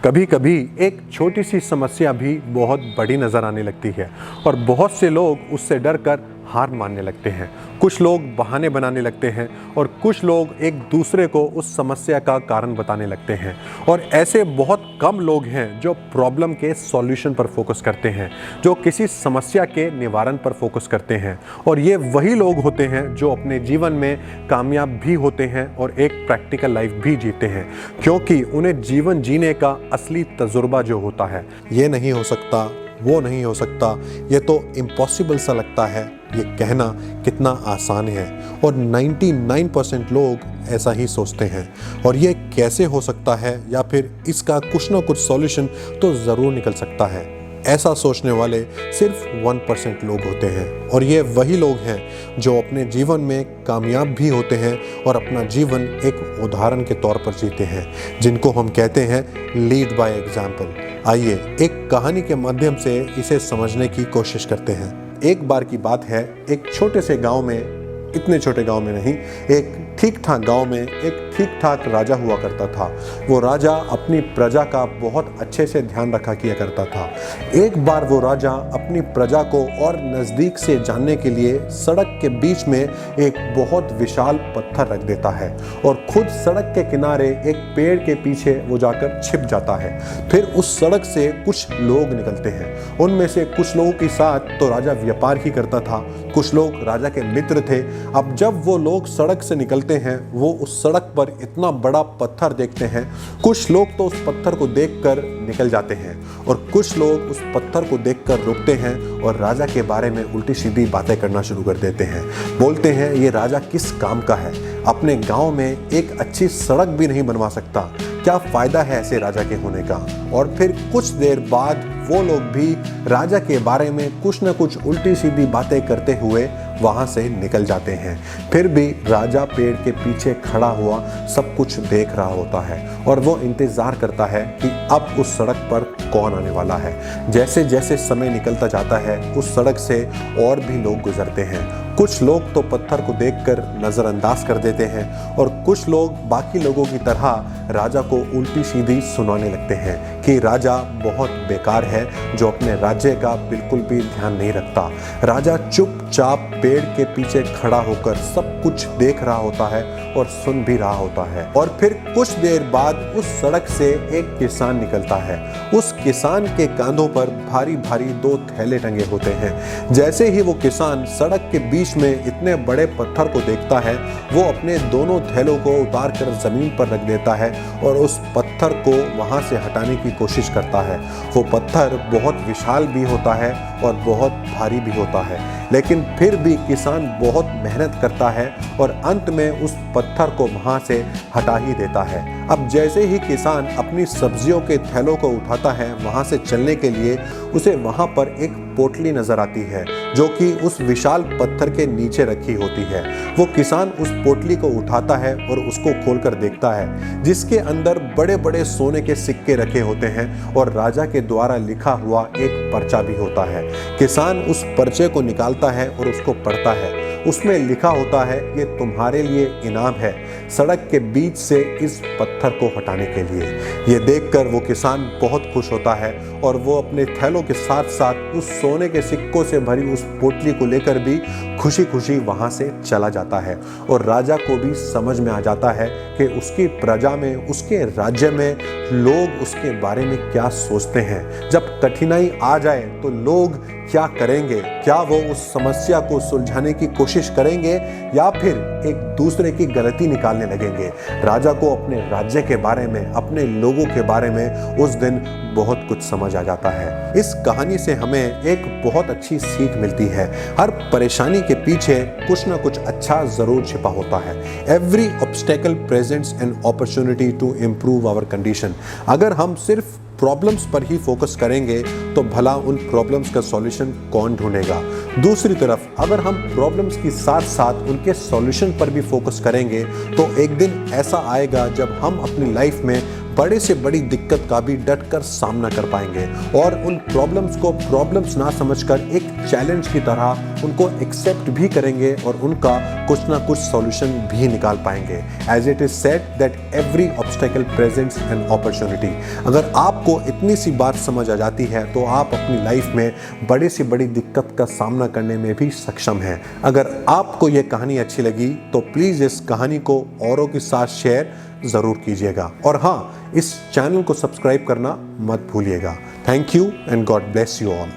कभी कभी एक छोटी सी समस्या भी बहुत बड़ी नज़र आने लगती है और बहुत से लोग उससे डर कर हार मानने लगते हैं। कुछ लोग बहाने बनाने लगते हैं और कुछ लोग एक दूसरे को उस समस्या का कारण बताने लगते हैं। और ऐसे बहुत कम लोग हैं जो प्रॉब्लम के सॉल्यूशन पर फोकस करते हैं, जो किसी समस्या के निवारण पर फोकस करते हैं। और ये वही लोग होते हैं जो अपने जीवन में कामयाब भी होते हैं और एक प्रैक्टिकल लाइफ भी जीते हैं, क्योंकि उन्हें जीवन जीने का असली तजुर्बा जो होता है। ये नहीं हो सकता, वो नहीं हो सकता, ये तो इम्पॉसिबल सा लगता है, ये कहना कितना आसान है। और 99% लोग ऐसा ही सोचते हैं। और ये कैसे हो सकता है या फिर इसका कुछ ना कुछ सॉल्यूशन तो ज़रूर निकल सकता है, ऐसा सोचने वाले सिर्फ 1% लोग होते हैं। और ये वही लोग हैं जो अपने जीवन में कामयाब भी होते हैं और अपना जीवन एक उदाहरण के तौर पर जीते हैं, जिनको हम कहते हैं लीड बाय एग्जाम्पल। आइए एक कहानी के माध्यम से इसे समझने की कोशिश करते हैं। एक बार की बात है, एक छोटे से गांव में, इतने छोटे गांव में नहीं, एक ठीक ठाक गांव में एक ठीक ठाक राजा हुआ करता था। वो राजा अपनी प्रजा का बहुत अच्छे से ध्यान रखा किया करता था। एक बार वो राजा अपनी प्रजा को और नज़दीक से जानने के लिए सड़क के बीच में एक बहुत विशाल पत्थर रख देता है और खुद सड़क के किनारे एक पेड़ के पीछे वो जाकर छिप जाता है। फिर उस सड़क से कुछ लोग निकलते हैं। उनमें से कुछ लोगों के साथ तो राजा व्यापार ही करता था, कुछ लोग राजा के मित्र थे। अब जब वो लोग सड़क से निकलते हैं, वो उस सड़क पर इतना बड़ा पत्थर देखते हैं। कुछ लोग तो उस पत्थर को देखकर निकल जाते हैं और कुछ लोग उस पत्थर को देखकर रुकते हैं और राजा के बारे में उल्टी सीधी बातें करना शुरू कर देते हैं। बोलते हैं, ये राजा किस काम का है, अपने गांव में एक अच्छी सड़क भी नहीं बनवा सकता, क्या फायदा है ऐसे राजा के होने का। और फिर कुछ देर बाद वो लोग भी राजा के बारे में कुछ न कुछ उल्टी सीधी बातें करते हुए वहां से निकल जाते हैं। फिर भी राजा पेड़ के पीछे खड़ा हुआ सब कुछ देख रहा होता है और वो इंतजार करता है कि अब उस सड़क पर कौन आने वाला है। जैसे जैसे समय निकलता जाता है, उस सड़क से और भी लोग गुजरते हैं। कुछ लोग तो पत्थर को देखकर नज़रअंदाज कर देते हैं और कुछ लोग बाकी लोगों की तरह राजा को उल्टी सीधी सुनाने लगते हैं कि राजा बहुत बेकार है, जो अपने राज्य का बिल्कुल भी ध्यान नहीं रखता। राजा चुपचाप पेड़ के पीछे खड़ा होकर सब कुछ देख रहा होता है और सुन भी रहा होता है। और फिर कुछ देर बाद उस सड़क से एक किसान निकलता है। उस किसान के कांधों पर भारी भारी 2 थैले टंगे होते हैं। जैसे ही वो किसान सड़क के बीच में इतने बड़े पत्थर को देखता है, वो अपने दोनों थैलों को उतार कर जमीन पर रख देता है और उस पत्थर को वहां से हटाने की कोशिश करता है। वो पत्थर बहुत विशाल भी होता है और बहुत भारी भी होता है, लेकिन फिर भी किसान बहुत मेहनत करता है और अंत में उस पत्थर को वहां से हटा ही देता है। अब जैसे ही किसान अपनी सब्जियों के थैलों को उठाता है वहां से चलने के लिए, उसे वहां पर एक पोटली नजर आती है जो कि उस विशाल पत्थर के नीचे रखी होती है। वो किसान उस पोटली को उठाता है और उसको खोलकर देखता है, जिसके अंदर बड़े बड़े सोने के सिक्के रखे होते हैं और राजा के द्वारा लिखा हुआ एक पर्चा भी होता है। किसान उस पर्चे को निकालता है और उसको पढ़ता है। उसमें लिखा होता है, ये तुम्हारे लिए इनाम है सड़क के बीच से इस पत्थर को हटाने के लिए। ये देखकर वो किसान बहुत खुश होता है और वो अपने थैलों के साथ साथ उस सोने के सिक्कों से भरी उस पोटली को लेकर भी खुशी खुशी वहां से चला जाता है। और राजा को भी समझ में आ जाता है कि उसकी प्रजा में, उसके राज्य में लोग उसके बारे में क्या सोचते हैं। जब कठिनाई आ जाए तो लोग क्या करेंगे, क्या वो उस समस्या को सुलझाने की कोशिश करेंगे या फिर एक दूसरे की गलती निकालने लगेंगे। राजा को अपने राज्य के बारे में, अपने लोगों के बारे में उस दिन बहुत कुछ समझ आ जाता है। इस कहानी से हमें एक बहुत अच्छी सीख मिलती है। हर परेशानी के पीछे कुछ ना कुछ अच्छा जरूर छिपा होता है। Every obstacle presents an opportunity to improve our condition. अगर हम सिर्फ प्रॉब्लम्स पर ही फोकस करेंगे तो भला उन प्रॉब्लम्स का सॉल्यूशन कौन ढूंढेगा। दूसरी तरफ अगर हम प्रॉब्लम्स के साथ साथ उनके सॉल्यूशन पर भी फोकस करेंगे तो एक दिन ऐसा आएगा जब हम अपनी लाइफ में बड़े से बड़ी दिक्कत का भी डट कर सामना कर पाएंगे और उन प्रॉब्लम्स को प्रॉब्लम्स ना समझकर एक चैलेंज की तरह उनको एक्सेप्ट भी करेंगे और उनका कुछ ना कुछ सॉल्यूशन भी निकाल पाएंगे। As it is said that every obstacle presents an opportunity. अगर आपको इतनी सी बात समझ आ जाती है तो आप अपनी लाइफ में बड़े से बड़ी दिक्कत का सामना करने में भी सक्षम हैं। अगर आपको यह कहानी अच्छी लगी तो प्लीज़ इस कहानी को औरों के साथ शेयर ज़रूर कीजिएगा और हाँ, इस चैनल को सब्सक्राइब करना मत भूलिएगा। Thank you and God bless you all.